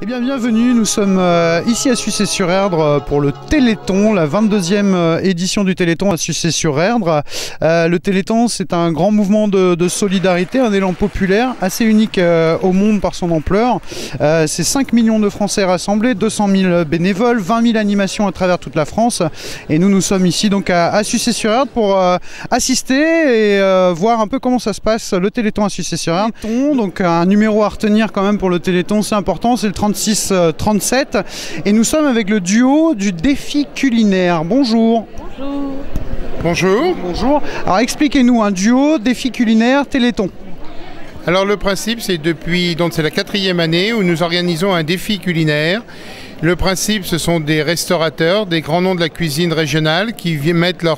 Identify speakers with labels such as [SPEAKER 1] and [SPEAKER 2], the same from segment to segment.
[SPEAKER 1] Eh bien, bienvenue, nous sommes ici à Sucé-sur-Erdre pour le Téléthon, la 22e édition du Téléthon à Sucé-sur-Erdre. Le Téléthon, c'est un grand mouvement de solidarité, un élan populaire assez unique au monde par son ampleur. C'est 5 millions de Français rassemblés, 200 000 bénévoles, 20 000 animations à travers toute la France. Et nous sommes ici donc à Sucé-sur-Erdre pour assister et voir un peu comment ça se passe, le Téléthon à Sucé-sur-Erdre. Donc un numéro à retenir quand même pour le Téléthon, c'est important, c'est le 36-37 et nous sommes avec le duo du défi culinaire. Bonjour.
[SPEAKER 2] Bonjour.
[SPEAKER 3] Bonjour.
[SPEAKER 1] Bonjour. Alors expliquez-nous un duo, défi culinaire, Téléthon.
[SPEAKER 3] Alors le principe c'est c'est la 4e année où nous organisons un défi culinaire. Le principe, ce sont des restaurateurs, des grands noms de la cuisine régionale qui mettent leur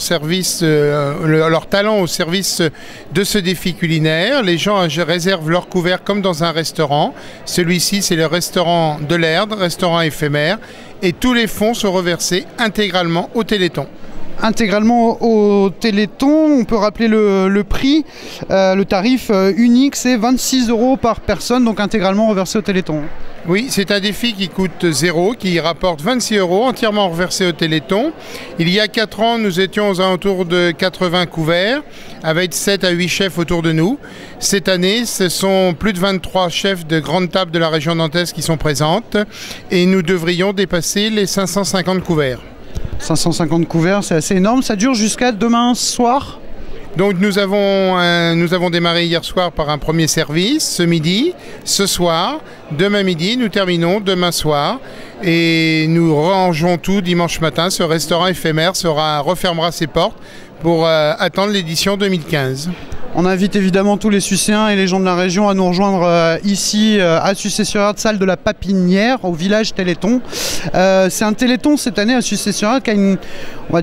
[SPEAKER 3] talent au service de ce défi culinaire. Les gens réservent leur couvert comme dans un restaurant. Celui-ci, c'est le restaurant de l'Erdre, restaurant éphémère. Et tous les fonds sont reversés intégralement au Téléthon. Intégralement au Téléthon, on peut rappeler le prix, le tarif unique, c'est 26 € par personne, donc intégralement reversé au Téléthon. Oui, c'est un défi qui coûte 0, qui rapporte 26 €, entièrement reversé au Téléthon. Il y a 4 ans, nous étions aux alentours de 80 couverts, avec 7 à 8 chefs autour de nous. Cette année, ce sont plus de 23 chefs de grandes tables de la région nantaise qui sont présentes, et nous devrions dépasser les 550 couverts. 550 couverts, c'est assez énorme. Ça dure jusqu'à demain soir. Donc nous avons démarré hier soir par un premier service, ce midi, ce soir, demain midi, nous terminons demain soir et nous rangeons tout dimanche matin. Ce restaurant éphémère refermera ses portes pour attendre l'édition 2015. On invite évidemment tous les Sucéens et les gens de la région à nous rejoindre ici à Sucé-sur-Erdre, salle de la Papinière, au village Téléthon. C'est un Téléthon cette année à Sucé-sur-Erdre qui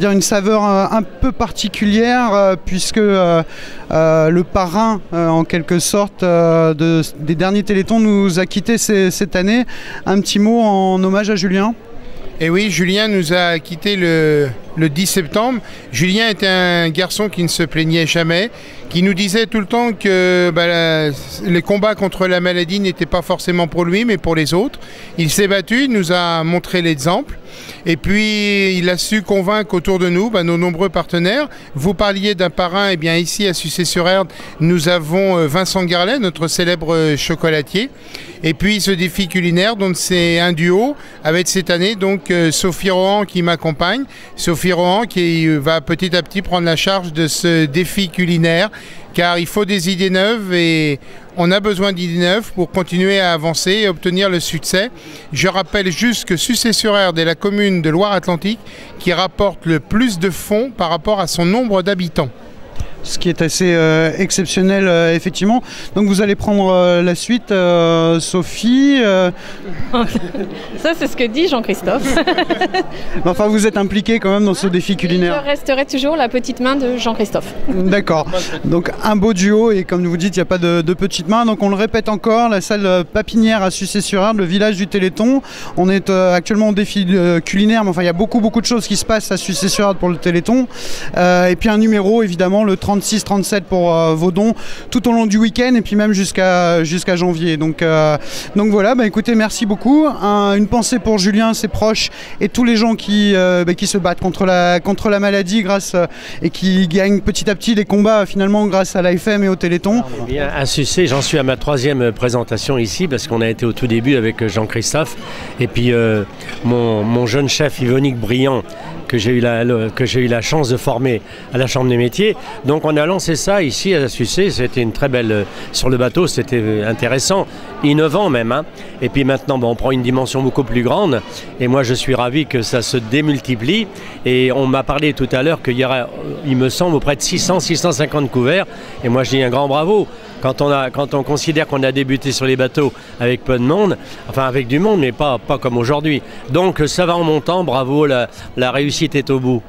[SPEAKER 3] a une saveur un peu particulière puisque le parrain en quelque sorte des derniers Télétons nous a quittés cette année. Un petit mot en hommage à Julien. Et oui, Julien nous a quittés le 10 septembre. Julien était un garçon qui ne se plaignait jamais, qui nous disait tout le temps que les combats contre la maladie n'étaient pas forcément pour lui, mais pour les autres. Il s'est battu, il nous a montré l'exemple. Et puis, il a su convaincre autour de nous nos nombreux partenaires. Vous parliez d'un parrain, et bien ici à Sucé-sur-Erdre, nous avons Vincent Garlet, notre célèbre chocolatier. Et puis ce défi culinaire, donc c'est un duo avec cette année donc Sophie Rohan qui m'accompagne. Sophie Rohan qui va petit à petit prendre la charge de ce défi culinaire car il faut des idées neuves et on a besoin d'idées neuves pour continuer à avancer et obtenir le succès. Je rappelle juste que Sucé-sur-Erdre est la commune de Loire-Atlantique qui rapporte le plus de fonds par rapport à son nombre d'habitants. Ce qui est assez exceptionnel, effectivement. Donc vous allez prendre la suite, Sophie.
[SPEAKER 2] Ça, c'est ce que dit Jean-Christophe.
[SPEAKER 1] Enfin, vous êtes impliqué quand même dans ce défi culinaire.
[SPEAKER 2] Je resterai toujours la petite main de Jean-Christophe.
[SPEAKER 1] D'accord. Donc un beau duo et comme vous dites, il n'y a pas de petite main. Donc on le répète encore, la salle Papinière à Sucé-sur-Erdre, le village du Téléthon. On est actuellement au défi culinaire, mais enfin il y a beaucoup de choses qui se passent à Sucé-sur-Erdre pour le Téléthon. Et puis un numéro, évidemment, le 36-37 pour vos dons tout au long du week-end et puis même jusqu'à janvier. Donc voilà, écoutez, merci beaucoup. Une pensée pour Julien, ses proches et tous les gens qui se battent contre la maladie et qui gagnent petit à petit les combats finalement grâce à l'AFM et au Téléthon.
[SPEAKER 4] Eh bien, à Sucé, j'en suis à ma 3e présentation ici parce qu'on a été au tout début avec Jean-Christophe et puis mon jeune chef Yvonique Briand que j'ai eu la chance de former à la Chambre des métiers. Donc on a lancé ça ici à Sucé, c'était une très belle... Sur le bateau, c'était intéressant, innovant même. Hein. Et puis maintenant, on prend une dimension beaucoup plus grande. Et moi, je suis ravi que ça se démultiplie. Et on m'a parlé tout à l'heure qu'il y aura, il me semble, auprès de 600-650 couverts. Et moi, je dis un grand bravo. Quand on considère qu'on a débuté sur les bateaux avec peu de monde, enfin avec du monde, mais pas comme aujourd'hui. Donc ça va en montant, bravo, la réussite est au bout.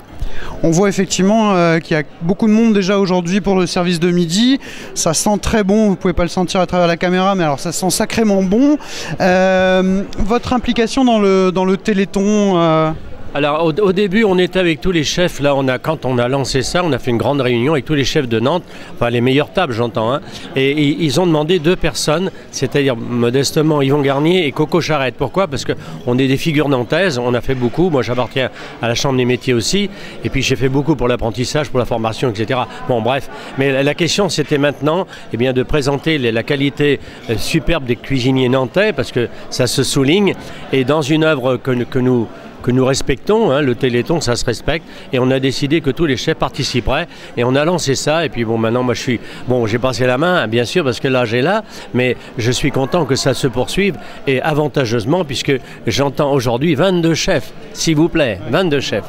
[SPEAKER 1] On voit effectivement qu'il y a beaucoup de monde déjà aujourd'hui pour le service de midi. Ça sent très bon, vous ne pouvez pas le sentir à travers la caméra, mais alors ça sent sacrément bon. Votre implication dans le Téléthon
[SPEAKER 4] Alors au début, on était avec tous les chefs. Là, quand on a lancé ça, on a fait une grande réunion avec tous les chefs de Nantes, enfin les meilleures tables, j'entends. Hein, et ils ont demandé 2 personnes, c'est-à-dire modestement Yvon Garnier et Coco Charette. Pourquoi? Parce qu'on est des figures nantaises, on a fait beaucoup. Moi, j'appartiens à la Chambre des métiers aussi. Et puis j'ai fait beaucoup pour l'apprentissage, pour la formation, etc. Bon, bref. Mais la question, c'était maintenant de présenter la qualité superbe des cuisiniers nantais, parce que ça se souligne. Et dans une œuvre que nous respectons, hein, le Téléthon, ça se respecte, et on a décidé que tous les chefs participeraient, et on a lancé ça, et puis bon, maintenant, moi, j'ai passé la main, bien sûr, parce que l'âge est là, mais je suis content que ça se poursuive, et avantageusement, puisque j'entends aujourd'hui 22 chefs, s'il vous plaît, 22 chefs.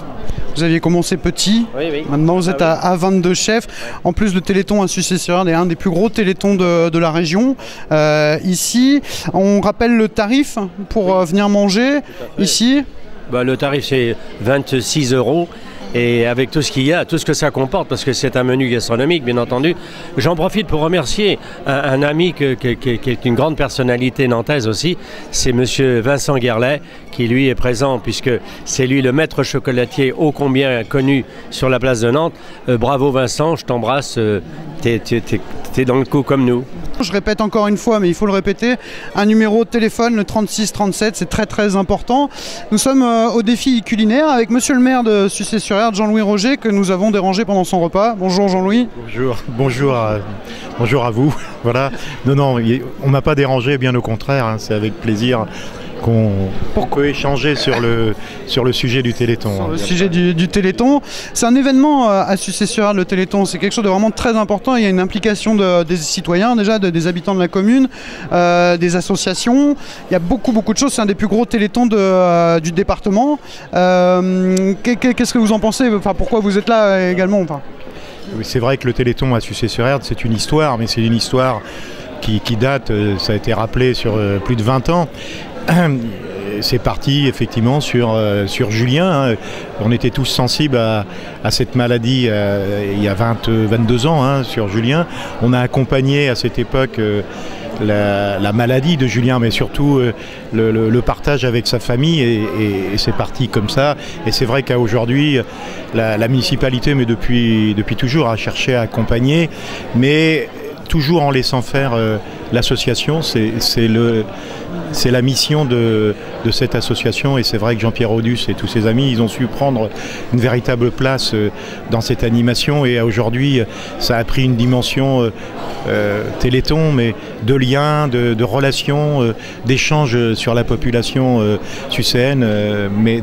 [SPEAKER 1] Vous aviez commencé petit, oui. Maintenant vous êtes à 22 chefs. En plus, le Téléthon à Sucé-sur-Erdre est un des plus gros télétons de la région. Ici, on rappelle le tarif pour venir manger ici.
[SPEAKER 4] Le tarif, c'est 26 €. Et avec tout ce qu'il y a, tout ce que ça comporte, parce que c'est un menu gastronomique, bien entendu. J'en profite pour remercier un ami qui est une grande personnalité nantaise aussi, c'est monsieur Vincent Guerlet, qui lui est présent, puisque c'est lui le maître chocolatier ô combien connu sur la place de Nantes. Bravo Vincent, je t'embrasse, t'es dans le coup comme nous.
[SPEAKER 1] Je répète encore une fois, mais il faut le répéter, un numéro de téléphone, le 36 37, c'est très très important. Nous sommes au défi culinaire avec monsieur le maire de Sucé-sur-Erdre, Jean-Louis Roger, que nous avons dérangé pendant son repas. Bonjour Jean-Louis.
[SPEAKER 5] Bonjour à vous. Voilà. Non, on m'a pas dérangé, bien au contraire, hein, c'est avec plaisir qu'on peut échanger sur le sujet du Téléthon.
[SPEAKER 1] Sur le sujet du Téléthon. C'est un événement à Sucé-sur-Erdre, le Téléthon. C'est quelque chose de vraiment très important. Il y a une implication des citoyens, déjà, des habitants de la commune, des associations. Il y a beaucoup de choses. C'est un des plus gros Télétons du département. Qu'est-ce que vous en pensez? Pourquoi vous êtes là également?
[SPEAKER 5] Oui, c'est vrai que le Téléthon à Sucé-sur-Erdre, c'est une histoire, mais c'est une histoire qui date, ça a été rappelé, sur plus de 20 ans. C'est parti effectivement sur Julien. Hein. On était tous sensibles à cette maladie il y a 22 ans, hein, sur Julien. On a accompagné à cette époque la maladie de Julien, mais surtout le partage avec sa famille, et c'est parti comme ça. Et c'est vrai qu'aujourd'hui, la municipalité, mais depuis toujours, a cherché à accompagner, mais toujours en laissant faire l'association. C'est la mission de cette association, et c'est vrai que Jean-Pierre Audus et tous ses amis, ils ont su prendre une véritable place dans cette animation, et aujourd'hui ça a pris une dimension Téléthon, mais de liens, de relations, d'échanges sur la population sucéenne, mais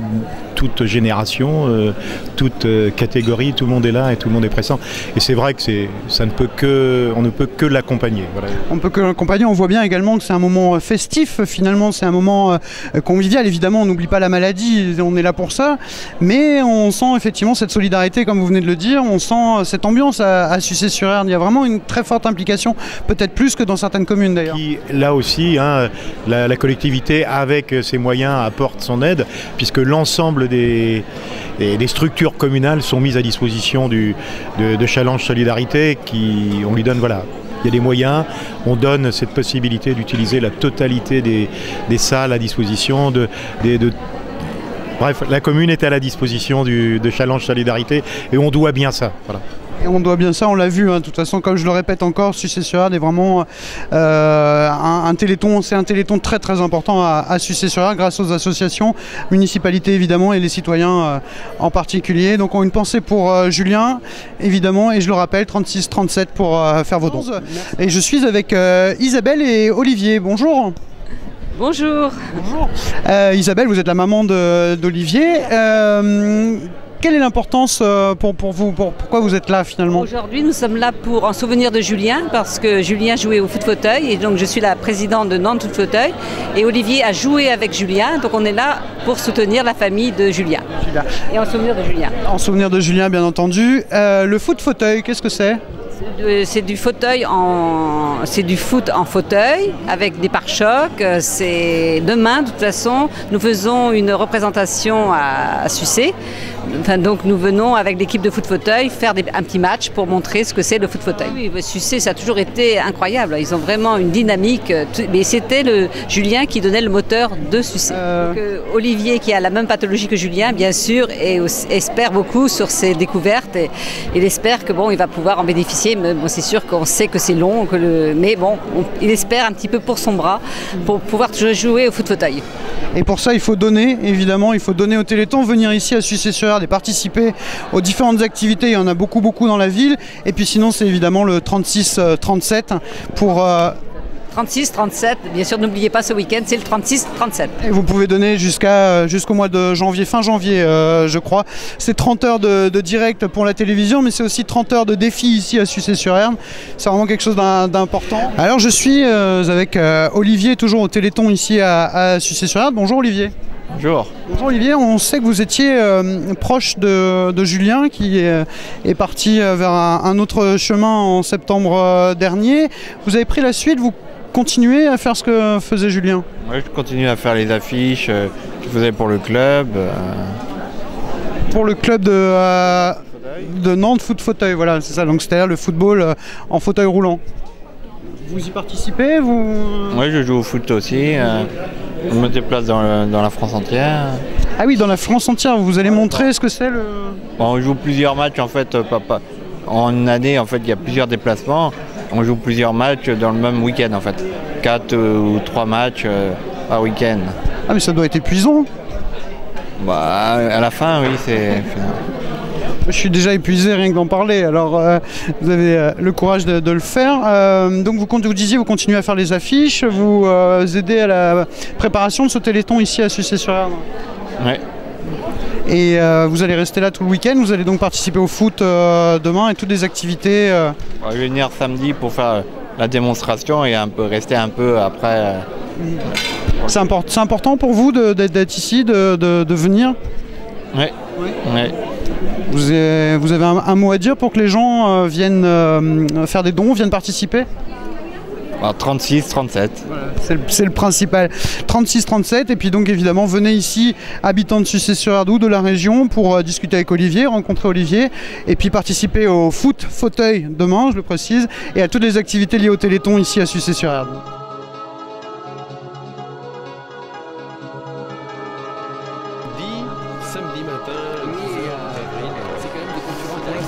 [SPEAKER 5] toute génération, toute catégorie, tout le monde est là et tout le monde est présent. Et c'est vrai que on ne peut que l'accompagner. Voilà.
[SPEAKER 1] On ne peut que l'accompagner. On voit bien également que c'est un moment festif, finalement, c'est un moment convivial. Évidemment, on n'oublie pas la maladie, on est là pour ça, mais on sent effectivement cette solidarité, comme vous venez de le dire, on sent cette ambiance à Sucé-sur-Erdre. Il y a vraiment une très forte implication, peut-être plus que dans certaines communes d'ailleurs.
[SPEAKER 5] Là aussi, hein, la collectivité, avec ses moyens, apporte son aide, puisque l'ensemble des structures communales sont mises à disposition de Challenge Solidarité, on lui donne, voilà, il y a des moyens, on donne cette possibilité d'utiliser la totalité des salles à disposition, bref, la commune est à la disposition de Challenge Solidarité, et on doit bien ça, voilà.
[SPEAKER 1] Et on doit bien ça, on l'a vu, hein. De toute façon, comme je le répète encore, Sucé-sur-Erdre est vraiment un téléthon, c'est un téléthon très très important à Sucé-sur-Erdre, grâce aux associations, municipalités évidemment, et les citoyens en particulier. Donc on a une pensée pour Julien, évidemment, et je le rappelle, 36 37 pour faire vos dons. Et je suis avec Isabelle et Olivier, bonjour.
[SPEAKER 2] Bonjour.
[SPEAKER 1] Bonjour. Isabelle, vous êtes la maman d'Olivier. Quelle est l'importance pour vous, pourquoi vous êtes là finalement?
[SPEAKER 2] Aujourd'hui, nous sommes là en souvenir de Julien, parce que Julien jouait au foot fauteuil, et donc je suis la présidente de Nantes Foot Fauteuil, et Olivier a joué avec Julien, donc on est là pour soutenir la famille de Julien. Et en souvenir de Julien.
[SPEAKER 1] En souvenir de Julien, bien entendu. Le foot fauteuil, qu'est-ce que c'est?
[SPEAKER 2] C'est du fauteuil c'est du foot en fauteuil avec des pare-chocs. C'est demain, de toute façon, nous faisons une représentation à Sucé Enfin, donc nous venons avec l'équipe de foot fauteuil faire un petit match pour montrer ce que c'est le foot fauteuil. Oui, Sucé, ça a toujours été incroyable. Ils ont vraiment une dynamique. Mais c'était Julien qui donnait le moteur de Sucé. Olivier, qui a la même pathologie que Julien, bien sûr, espère beaucoup sur ses découvertes. Et il espère que il va pouvoir en bénéficier. Mais bon, c'est sûr qu'on sait que c'est long, mais bon, il espère un petit peu pour son bras, pour pouvoir jouer au foot fauteuil.
[SPEAKER 1] Et pour ça, il faut donner, évidemment, il faut donner au Téléthon, venir ici à Sucé-sur-Erdre et participer aux différentes activités. Il y en a beaucoup dans la ville. Et puis sinon, c'est évidemment le 36-37 pour...
[SPEAKER 2] 36-37, bien sûr, n'oubliez pas ce week-end, c'est le 36-37.
[SPEAKER 1] Et vous pouvez donner jusqu'au mois de janvier, fin janvier, je crois. C'est 30 heures de direct pour la télévision, mais c'est aussi 30 heures de défi ici à Sucé-sur-Erdre. C'est vraiment quelque chose d'important. Alors, je suis avec Olivier, toujours au Téléthon ici à Sucé-sur-Erdre. Bonjour Olivier.
[SPEAKER 6] Bonjour.
[SPEAKER 1] Bonjour Olivier, on sait que vous étiez proche de Julien qui est parti vers un autre chemin en septembre dernier. Vous avez pris la suite, vous continuez à faire ce que faisait Julien?
[SPEAKER 6] Oui, je continue à faire les affiches que je faisais pour le club.
[SPEAKER 1] Pour le club de Nantes Foot Fauteuil, voilà, c'est ça, donc c'est-à-dire le football en fauteuil roulant. Vous y participez
[SPEAKER 6] Oui, je joue au foot aussi. Je me déplace dans la France entière.
[SPEAKER 1] Ah oui, dans la France entière, vous allez montrer ce que c'est le...
[SPEAKER 6] On joue plusieurs matchs en fait, en une année en fait, il y a plusieurs déplacements. On joue plusieurs matchs dans le même week-end en fait. 4 ou 3 matchs par week-end.
[SPEAKER 1] Ah mais ça doit être épuisant.
[SPEAKER 6] Bah, à la fin, oui, c'est...
[SPEAKER 1] Je suis déjà épuisé rien que d'en parler, alors vous avez le courage de le faire. Donc vous disiez, vous continuez à faire les affiches, vous aidez à la préparation de ce Téléthon ici à Sucé-sur-Erdre.
[SPEAKER 6] Oui.
[SPEAKER 1] Et vous allez rester là tout le week-end, vous allez donc participer au foot demain et toutes les activités.
[SPEAKER 6] Je vais venir samedi pour faire la démonstration et rester un peu après.
[SPEAKER 1] C'est important pour vous d'être ici, de venir?
[SPEAKER 6] Oui. Oui.
[SPEAKER 1] Vous avez un mot à dire pour que les gens viennent faire des dons, viennent participer?
[SPEAKER 6] 36-37.
[SPEAKER 1] Voilà, c'est le principal. 36-37, et puis donc évidemment venez ici, habitants de Sucé-sur-Erdre ou de la région, pour discuter avec Olivier, rencontrer Olivier, et puis participer au foot fauteuil demain, je le précise, et à toutes les activités liées au Téléthon ici à Sucé-sur-Erdre.
[SPEAKER 7] Samedi matin, 10 avril, c'est quand même des concurrents directs,